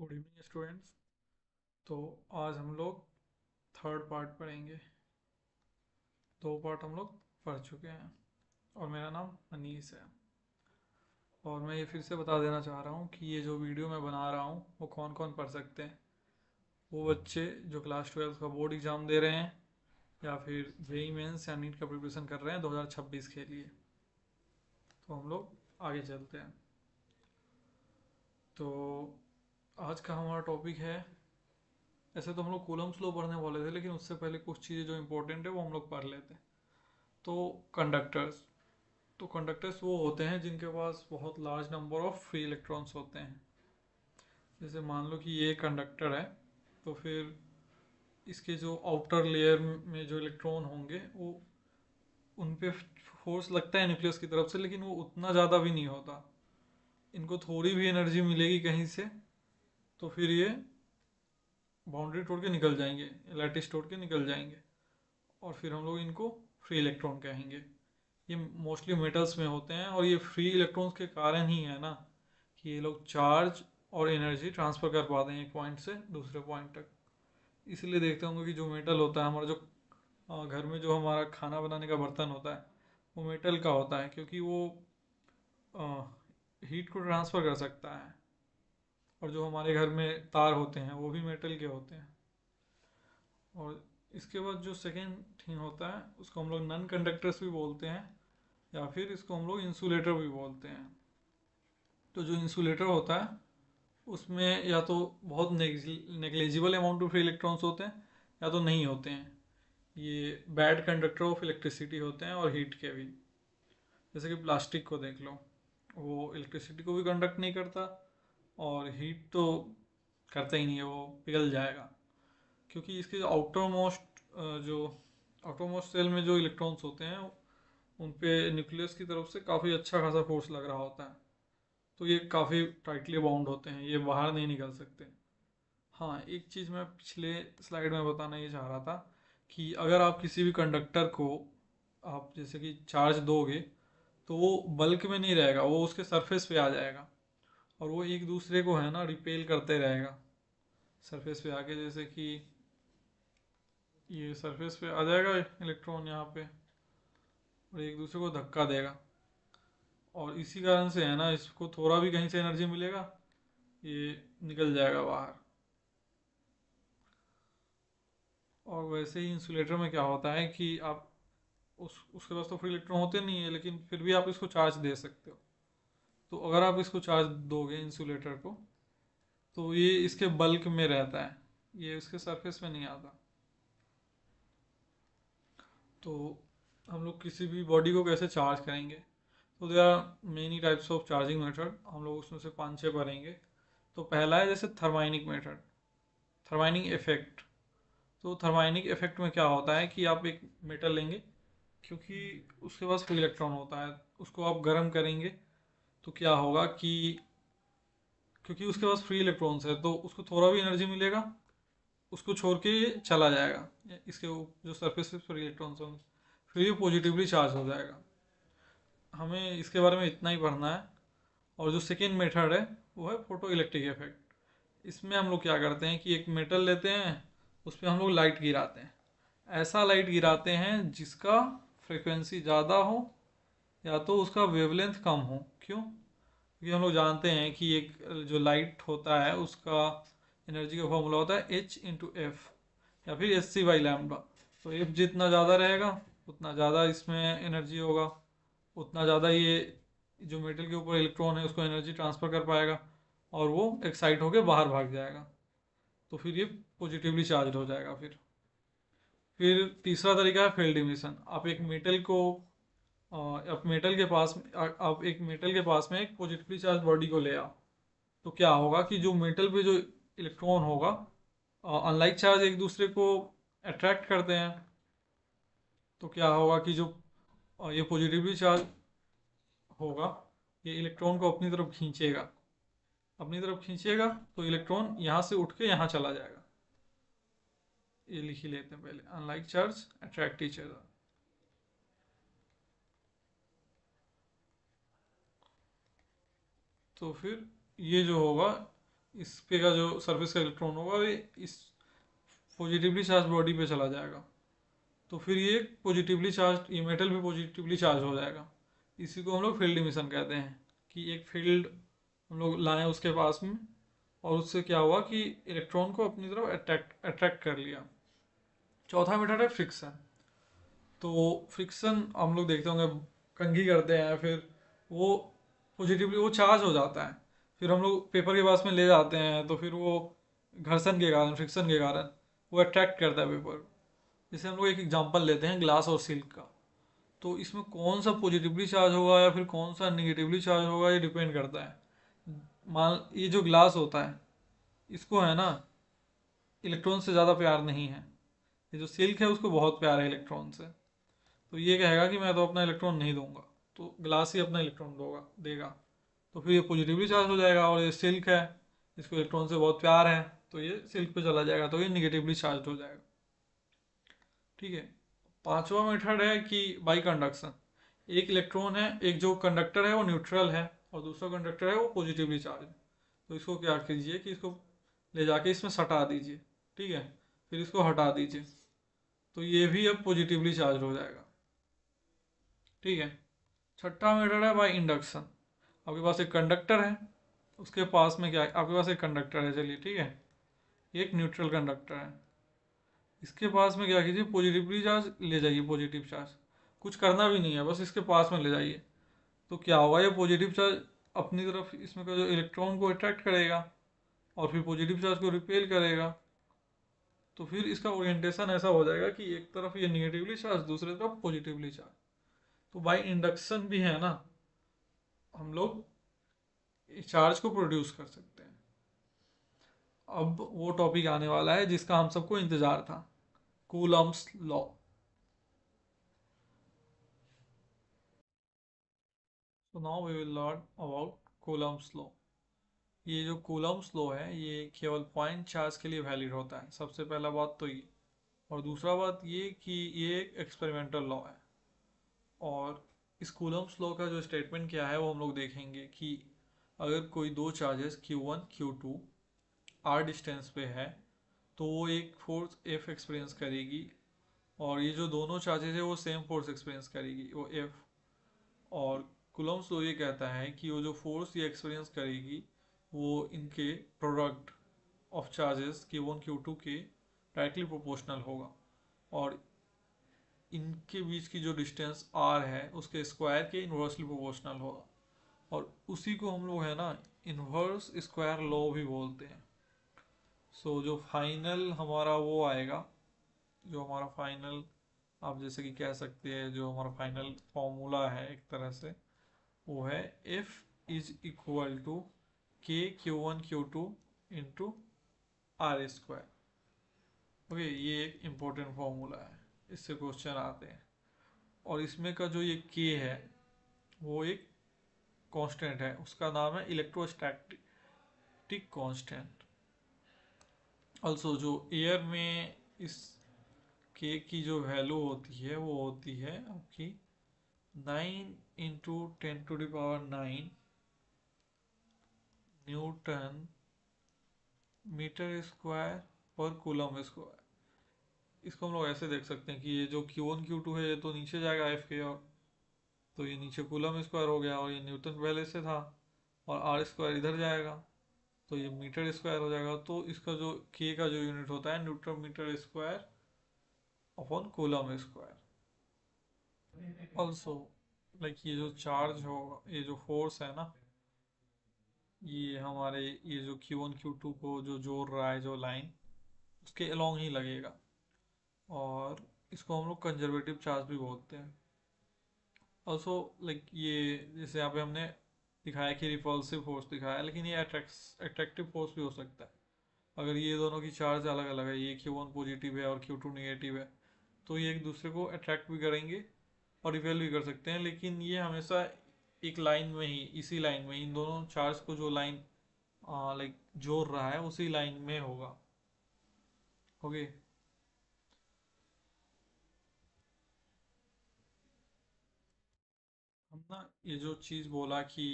Good evening students. तो आज हम लोग थर्ड पार्ट पढ़ेंगे। दो पार्ट हम लोग पढ़ चुके हैं और मेरा नाम अनीस है। और मैं ये फिर से बता देना चाह रहा हूँ कि ये जो वीडियो मैं बना रहा हूँ वो कौन कौन पढ़ सकते हैं। वो बच्चे जो क्लास 12 का बोर्ड एग्ज़ाम दे रहे हैं या फिर जेई मेंस या नीट का प्रिपरेशन कर रहे हैं 2026 के लिए। तो हम लोग आगे चलते हैं। तो आज का हमारा टॉपिक है, ऐसे तो हम लोग कूलम्स लॉ पढ़ने वाले थे लेकिन उससे पहले कुछ चीज़ें जो इंपॉर्टेंट है वो हम लोग पढ़ लेते हैं। तो कंडक्टर्स तो कंडक्टर्स वो होते हैं जिनके पास बहुत large number of free electrons होते हैं। जैसे मान लो कि ये कंडक्टर है, तो फिर इसके जो आउटर लेयर में जो इलेक्ट्रॉन होंगे वो उन पे फोर्स लगता है न्यूक्लियस की तरफ से, लेकिन वो उतना ज़्यादा भी नहीं होता। इनको थोड़ी भी एनर्जी मिलेगी कहीं से तो फिर ये बाउंड्री तोड़ के निकल जाएंगे, लैटिस तोड़ के निकल जाएंगे, और फिर हम लोग इनको फ्री इलेक्ट्रॉन कहेंगे। ये मोस्टली मेटल्स में होते हैं और ये फ्री इलेक्ट्रॉन्स के कारण ही है ना कि ये लोग चार्ज और एनर्जी ट्रांसफ़र कर पाते हैं एक पॉइंट से दूसरे पॉइंट तक। इसलिए देखते होंगे कि जो मेटल होता है हमारा, जो घर में जो हमारा खाना बनाने का बर्तन होता है वो मेटल का होता है, क्योंकि वो हीट को ट्रांसफ़र कर सकता है। और जो हमारे घर में तार होते हैं वो भी मेटल के होते हैं। और इसके बाद जो सेकेंड थिंग होता है उसको हम लोग नन कंडक्टर्स भी बोलते हैं, या फिर इसको हम लोग इंसुलेटर भी बोलते हैं। तो जो इंसुलेटर होता है उसमें या तो बहुत negligible amount of free electrons होते हैं या तो नहीं होते हैं। ये बैड कंडक्टर ऑफ इलेक्ट्रिसिटी होते हैं और हीट के भी। जैसे कि प्लास्टिक को देख लो, वो इलेक्ट्रिसिटी को भी कंडक्ट नहीं करता और हीट तो करता ही नहीं है, वो पिघल जाएगा। क्योंकि इसके जो आउटर मोस्ट सेल में जो इलेक्ट्रॉन्स होते हैं उन पे न्यूक्लियस की तरफ से काफ़ी अच्छा खासा फोर्स लग रहा होता है, तो ये काफ़ी टाइटली बाउंड होते हैं, ये बाहर नहीं निकल सकते। हाँ, एक चीज़ मैं पिछले स्लाइड में बताना ये चाह रहा था कि अगर आप किसी भी कंडक्टर को आप जैसे कि चार्ज दोगे तो वो बल्क में नहीं रहेगा, वो उसके सरफेस पे आ जाएगा और वो एक दूसरे को है ना रिपेल करते रहेगा। सरफेस पे आके जैसे कि ये सरफेस पे आ जाएगा इलेक्ट्रॉन यहाँ पे और एक दूसरे को धक्का देगा, और इसी कारण से है ना इसको थोड़ा भी कहीं से एनर्जी मिलेगा ये निकल जाएगा बाहर। और वैसे ही इंसुलेटर में क्या होता है कि आप उसके पास तो फ्री इलेक्ट्रॉन होते नहीं है, लेकिन फिर भी आप इसको चार्ज दे सकते हो। तो अगर आप इसको चार्ज दोगे इंसुलेटर को तो ये इसके बल्क में रहता है, ये उसके सरफेस में नहीं आता। तो हम लोग किसी भी बॉडी को कैसे चार्ज करेंगे, तो there are many types of charging method, हम लोग उसमें से 5-6 पढ़ेंगे। तो पहला है जैसे थर्माइनिक मेथड, थर्माइनिक इफेक्ट। तो थर्माइनिक इफेक्ट में क्या होता है कि आप एक मेटल लेंगे, क्योंकि उसके पास फ्री इलेक्ट्रॉन होता है, उसको आप गर्म करेंगे तो क्या होगा कि क्योंकि उसके पास फ्री इलेक्ट्रॉन्स है तो उसको थोड़ा भी एनर्जी मिलेगा, उसको छोड़ के ये चला जाएगा, इसके जो सरफेस पे फ्री इलेक्ट्रॉन्स होंगे फिर ये पॉजिटिवली चार्ज हो जाएगा। हमें इसके बारे में इतना ही पढ़ना है। और जो सेकेंड मेथड है वो है फोटो इलेक्ट्रिक इफेक्ट। इसमें हम लोग क्या करते हैं कि एक मेटल लेते हैं, उस पर हम लोग लाइट गिराते हैं। ऐसा लाइट गिराते हैं जिसका फ्रिक्वेंसी ज़्यादा हो या तो उसका वेवलेंथ कम हो। क्यों? क्योंकि हम लोग जानते हैं कि एक जो लाइट होता है उसका एनर्जी का फॉर्मूला होता है H/F या फिर SC/λ। तो F जितना ज़्यादा रहेगा उतना ज़्यादा इसमें एनर्जी होगा, उतना ज़्यादा ये जो मेटल के ऊपर इलेक्ट्रॉन है उसको एनर्जी ट्रांसफ़र कर पाएगा और वो एक्साइट होकर बाहर भाग जाएगा, तो फिर ये पॉजिटिवली चार्ज हो जाएगा। फिर तीसरा तरीका है फील्ड इमिशन। आप एक मेटल को आप मेटल के पास आप एक मेटल के पास में एक पॉजिटिवली चार्ज बॉडी को ले आओ, तो क्या होगा कि जो मेटल पे जो इलेक्ट्रॉन होगा, अनलाइक चार्ज एक दूसरे को अट्रैक्ट करते हैं, तो क्या होगा कि जो ये पॉजिटिवली चार्ज होगा ये इलेक्ट्रॉन को अपनी तरफ खींचेगा तो इलेक्ट्रॉन यहाँ से उठ के यहाँ चला जाएगा। ये लिख ही लेते हैं पहले, unlike charge attract each other. तो फिर ये जो होगा इस पे का जो सरफेस का इलेक्ट्रॉन होगा वो इस पॉजिटिवली चार्ज बॉडी पे चला जाएगा, तो फिर ये पॉजिटिवली चार्ज, ये मेटल भी पॉजिटिवली चार्ज हो जाएगा। इसी को हम लोग फील्ड इमिशन कहते हैं, कि एक फील्ड हम लोग लाए उसके पास में, और उससे क्या हुआ कि इलेक्ट्रॉन को अपनी तरफ अट्रैक्ट अट्रैक्ट कर लिया। चौथा मेथड है फ्रिक्शन। तो फ्रिक्शन हम लोग देखते होंगे, कंघी करते हैं, फिर वो पॉजिटिवली वो चार्ज हो जाता है, फिर हम लोग पेपर के पास में ले जाते हैं, तो फिर वो घर्षण के कारण, फ्रिक्शन के कारण वो अट्रैक्ट करता है पेपर। जैसे हम लोग एक एग्जांपल लेते हैं ग्लास और सिल्क का, तो इसमें कौन सा पॉजिटिवली चार्ज होगा या फिर कौन सा निगेटिवली चार्ज होगा, ये डिपेंड करता है। मान ये जो ग्लास होता है, इसको है ना इलेक्ट्रॉन से ज़्यादा प्यार नहीं है, ये जो सिल्क है उसको बहुत प्यार है इलेक्ट्रॉन से, तो ये कहेगा कि मैं तो अपना इलेक्ट्रॉन नहीं दूंगा, तो ग्लास ही अपना इलेक्ट्रॉन देगा। तो फिर ये पॉजिटिवली चार्ज हो जाएगा, और ये सिल्क है, इसको इलेक्ट्रॉन से बहुत प्यार है, तो ये सिल्क पे चला जाएगा, तो ये निगेटिवली चार्ज हो जाएगा। ठीक है। पांचवा मेथड है कि बाई कंडक्शन। एक इलेक्ट्रॉन है, एक जो कंडक्टर है वो न्यूट्रल है, और दूसरा कंडक्टर है वो पॉजिटिवली चार्ज है। तो इसको क्या कीजिए कि इसको ले जाके इसमें सटा दीजिए। ठीक है। फिर इसको हटा दीजिए, तो ये भी अब पॉजिटिवली चार्ज हो जाएगा। ठीक है। छठा मेथड है बाय इंडक्शन। आपके पास एक कंडक्टर है, उसके पास में क्या है, आपके पास एक कंडक्टर है, चलिए ठीक है, एक न्यूट्रल कंडक्टर है, इसके पास में क्या कीजिए, पॉजिटिवली चार्ज ले जाइए, पॉजिटिव चार्ज, कुछ करना भी नहीं है, बस इसके पास में ले जाइए। तो क्या होगा, ये पॉजिटिव चार्ज अपनी तरफ इसमें का जो इलेक्ट्रॉन को अट्रैक्ट करेगा, और फिर पॉजिटिव चार्ज को रिपेल करेगा, तो फिर इसका ओरिएंटेशन ऐसा हो जाएगा कि एक तरफ ये निगेटिवली चार्ज, दूसरी तरफ पॉजिटिवली चार्ज। तो बाई इंडक्शन भी है ना, हम लोग चार्ज को प्रोड्यूस कर सकते हैं। अब वो टॉपिक आने वाला है जिसका हम सबको इंतजार था, Coulomb's law. So now we will learn about Coulomb's law. ये जो कूलम्स लॉ है ये केवल पॉइंट चार्ज के लिए वैलिड होता है, सबसे पहला बात तो ये। और दूसरा बात ये कि ये एक एक्सपेरिमेंटल लॉ है। और इस कूलम्स लॉ का जो स्टेटमेंट क्या है वो हम लोग देखेंगे कि अगर कोई दो charges Q1 Q2 r distance पे है, तो वो एक फोर्स F एक्सपीरियंस करेगी, और ये जो दोनों चार्जेस है वो सेम फोर्स एक्सपीरियंस करेगी, वो F। और कूलम्स लॉ ये कहता है कि वो जो फोर्स ये एक्सपीरियंस करेगी वो इनके product of charges Q1 Q2 के डायरेक्टली प्रोपोर्शनल होगा, और इनके बीच की जो डिस्टेंस r है उसके स्क्वायर के इन्वर्सली प्रोपोर्शनल होगा। और उसी को हम लोग है ना इन्वर्स स्क्वायर लॉ भी बोलते हैं। सो जो फाइनल हमारा वो आएगा, जो हमारा फाइनल, आप जैसे कि कह सकते हैं जो हमारा फाइनल फॉर्मूला है एक तरह से, वो है F is equal to K Q1 Q2 into r square. Okay, ये एक इम्पोर्टेंट फॉर्मूला है, इससे क्वेश्चन आते हैं। और इसमें का जो ये K है वो एक कांस्टेंट है, उसका नाम है इलेक्ट्रोस्टैटिक कांस्टेंट। ऑल्सो जो एयर में इस K की जो वैल्यू होती है वो होती है आपकी 9 × 10⁻⁹ न्यूटन मीटर स्क्वायर पर कूलम स्क्वायर। इसको हम लोग ऐसे देख सकते हैं कि ये जो Q1 Q2 है ये तो नीचे जाएगा F के, और तो ये नीचे कूलम स्क्वायर हो गया, और ये न्यूटन पहले से था, और आर स्क्वायर इधर जाएगा, तो ये मीटर स्क्वायर हो जाएगा। तो इसका जो K का जो यूनिट होता है newton metre square upon coulomb square. Also like ये जो चार्ज होगा, ये जो फोर्स है ना, ये हमारे ये जो Q1 Q2 को जो जोड़ रहा है जो लाइन, उसके अलोंग ही लगेगा, और इसको हम लोग कंजर्वेटिव चार्ज भी बोलते हैं। ऑल्सो लाइक ये जैसे यहाँ पे हमने दिखाया कि रिपल्सिव फोर्स दिखाया, लेकिन ये अट्रैक्टिव फोर्स भी हो सकता है। अगर ये दोनों की चार्ज अलग अलग है, ये Q1 पॉजिटिव है और Q2 नेगेटिव है, तो ये एक दूसरे को अट्रैक्ट भी करेंगे और रिपेल भी कर सकते हैं, लेकिन ये हमेशा एक लाइन में ही, इसी लाइन में, इन दोनों चार्ज को जो लाइन लाइक जोड़ रहा है उसी लाइन में होगा। ओके। हम ना ये जो चीज़ बोला कि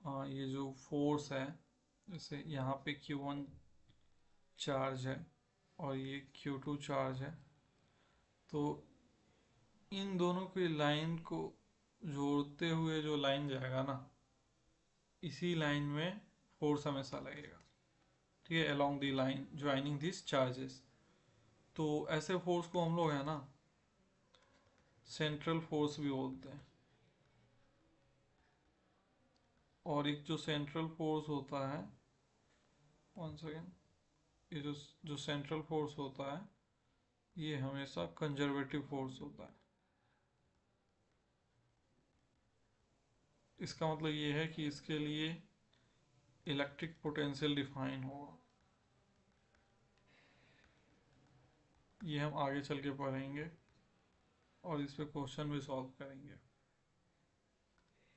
ये जो फोर्स है जैसे यहाँ पे Q1 चार्ज है और ये Q2 चार्ज है, तो इन दोनों की लाइन को जोड़ते हुए जो लाइन जाएगा ना, इसी लाइन में फोर्स हमेशा लगेगा। ठीक है, along the line joining this charges. तो ऐसे फोर्स को हम लोग है ना सेंट्रल फोर्स भी बोलते हैं। और एक जो सेंट्रल फोर्स होता है, वन सेकेंड, ये जो सेंट्रल फोर्स होता है ये हमेशा कंजर्वेटिव फोर्स होता है। इसका मतलब ये है कि इसके लिए इलेक्ट्रिक पोटेंशियल डिफाइन होगा। ये हम आगे चल के पढ़ेंगे और इस पे क्वेश्चन भी सॉल्व करेंगे।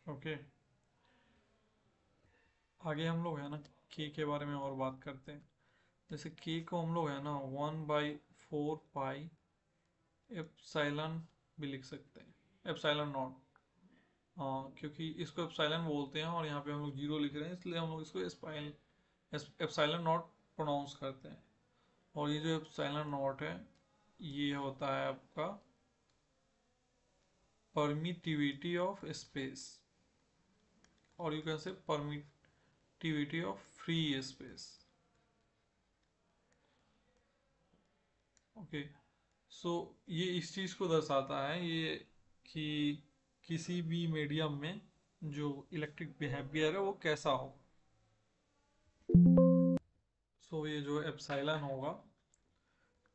ओके, आगे हम लोग है ना के बारे में और बात करते हैं। जैसे के को हम लोग है ना 1/4 पाई एप्सिलॉन भी लिख सकते हैं, एप्सिलॉन नॉट। हाँ, क्योंकि इसको एप्सिलॉन बोलते हैं और यहाँ पे हम लोग जीरो लिख रहे हैं, इसलिए हम लोग इसको एप्सिलॉन नॉट प्रोनाउंस करते हैं। और ये जो एप्सिलॉन नॉट है ये होता है आपका परमिटिविटी ऑफ स्पेस, और you can say permittivity of free space. Okay, so ये इस चीज़ को दर्शाता है ये कि किसी भी मीडियम में जो इलेक्ट्रिक बिहेवियर है वो कैसा हो। सो ये जो एप्सिलॉन होगा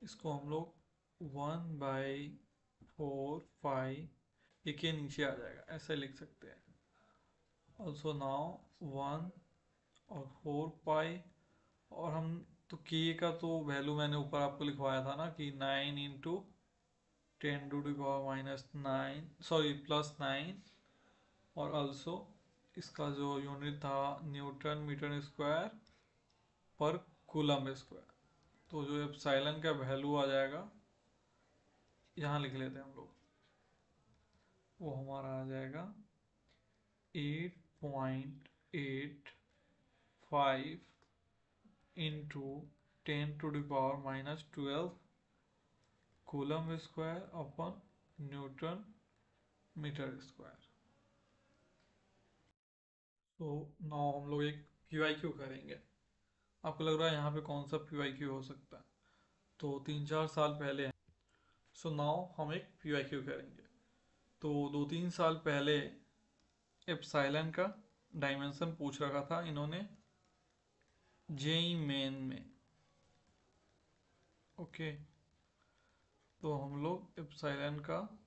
इसको हम लोग 1/4 पाई, ये के नीचे आ जाएगा ऐसे लिख सकते हैं। ऑल्सो नाउ 1/4 पाई, और हम तो के का तो वैल्यू मैंने ऊपर आपको लिखवाया था ना कि 9 × 10⁻⁹, सॉरी +9। और ऑल्सो इसका जो यूनिट था न्यूटन मीटर स्क्वायर पर कूलम स्क्वायर। तो जो एप्सिलॉन का वैल्यू आ जाएगा, यहाँ लिख लेते हैं हम लोग, वो हमारा आ जाएगा 8.85 into 10⁻⁻12 coulomb square upon newton metre square. तो नाउ हम लोग एक PYQ करेंगे। आपको लग रहा है यहाँ पे कौन सा PYQ हो सकता है, तो 3-4 साल पहले। सो नाउ हम एक PYQ करेंगे। तो 2-3 साल पहले एप्सिलॉन का डायमेंशन पूछ रखा था इन्होंने जेई मेन में। ओके, तो हम लोग एप्सिलॉन का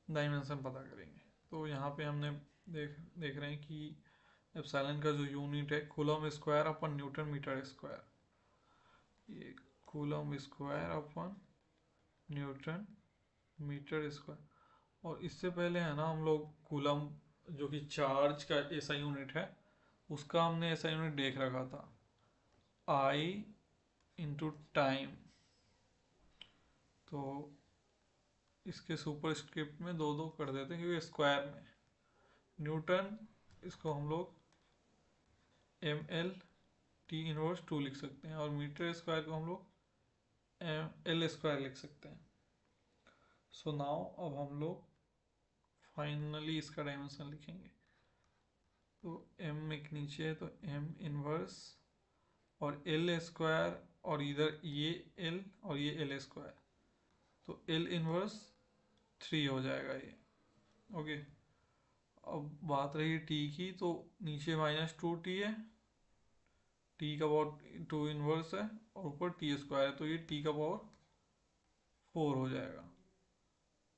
डायमेंशन पता करेंगे। तो यहाँ पे हमने देख रहे हैं कि एप्सिलॉन का जो यूनिट है coulomb square upon newton metre square, ये coulomb square upon newton metre square. और इससे पहले है ना हम लोग कूलम जो कि चार्ज का ऐसा यूनिट है उसका हमने ऐसा यूनिट देख रखा था I इंटू टाइम। तो इसके सुपर स्क्रिप्ट में 2-2 कर देते हैं क्योंकि स्क्वायर में न्यूटन, इसको हम लोग mL/T⁻² लिख सकते हैं, और मीटर स्क्वायर को हम लोग L² लिख सकते हैं। सो नाउ अब हम लोग फाइनली इसका डायमेंशन लिखेंगे। तो m एक नीचे है तो m⁻, और L², और इधर ये L और ये L², तो L⁻³ हो जाएगा ये। ओके, अब बात रही t की, तो नीचे -2t है, t का पावर 2 है, और ऊपर t² है, तो ये t का पावर 4 हो जाएगा।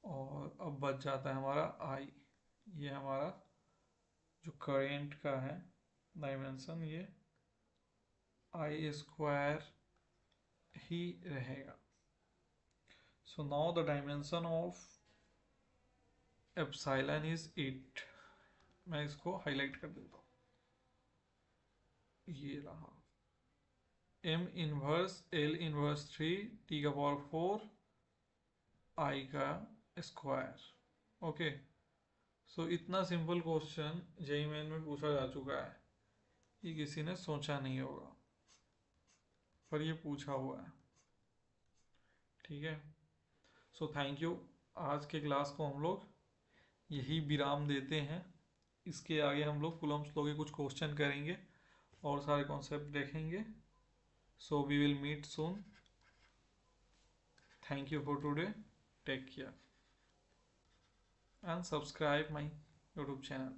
और अब बच जाता है हमारा I, ये हमारा जो करेंट का है डायमेंशन, ये I² ही रहेगा। So now the dimension of epsilon is 8। मैं इसको हाईलाइट कर देता हूँ, ये रहा m⁻L⁻³ T⁴ I का स्क्वायर। ओके, सो इतना सिंपल क्वेश्चन जेईई मेन में पूछा जा चुका है। ये किसी ने सोचा नहीं होगा, पर ये पूछा हुआ है। ठीक है, सो थैंक यू। आज के क्लास को हम लोग यही विराम देते हैं। इसके आगे हम लोग कूलम्स लॉ के कुछ क्वेश्चन करेंगे और सारे कॉन्सेप्ट देखेंगे। So we will meet soon. Thank you for today, take care and subscribe my YouTube channel.